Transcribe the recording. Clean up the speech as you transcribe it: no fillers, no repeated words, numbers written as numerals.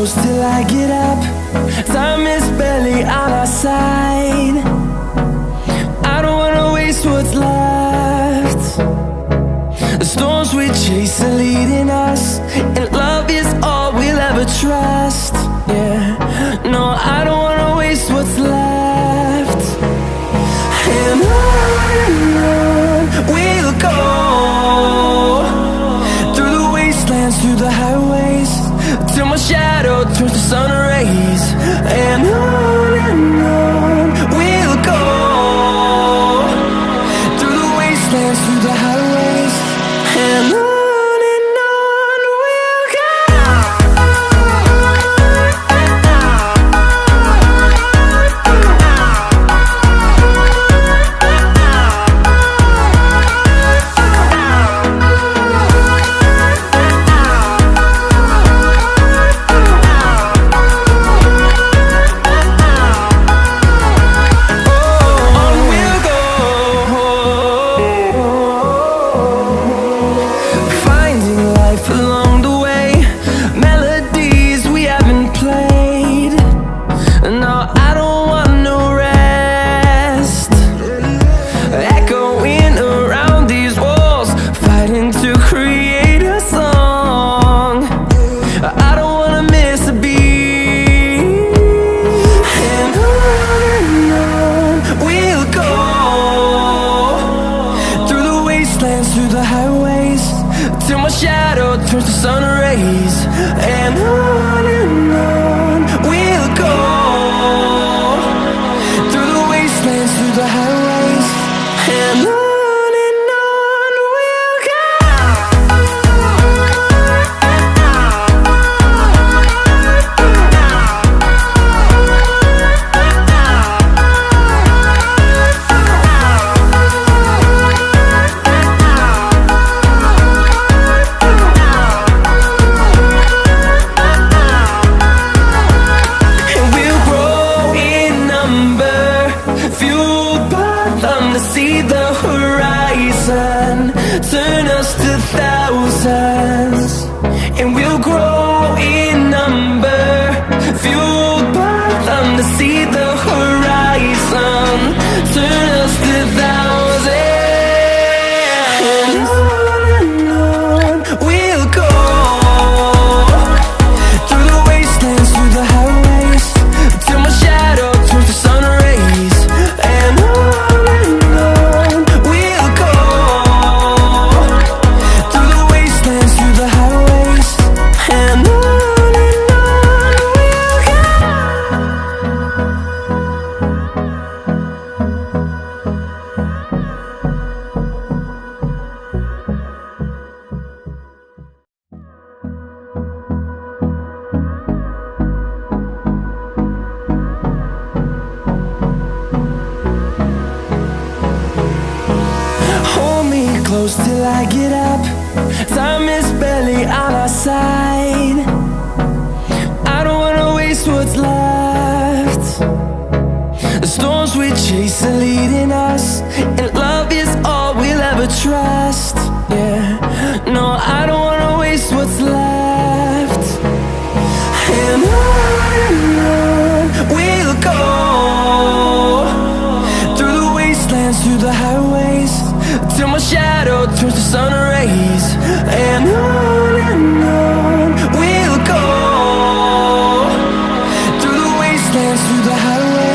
close till I get up. Time is barely on our side. I don't wanna waste what's left. The storms we chase are leading us, and love is all we'll ever trust. Yeah, no, I don't wanna waste what's left. And on we'll go, through the wastelands, through the highways, till my shadow turns to sun rays. And on we'll go, through the wastelands, through the highways, and on we'll go. Through the highways, till my shadow turns to sun rays. And on we'll go, through the wastelands, through the highways, and on we'll go. See the horizon, turn us to thousands, and we'll grow in number, fueled by them. To see the horizon, turn us to thousands, and on we'll go, through the wastelands, through the highways, till my shadow turns to sun rays. And on close till I get up. Time is barely on our side. I don't wanna waste what's left. The storms we chase are leading us, and love is all we'll ever trust. Yeah, no, I don't wanna waste what's left. And on we'll go, through the wastelands, through the highways, till my shadow turns to sun rays. And on we'll go, through the wastelands, through the highways.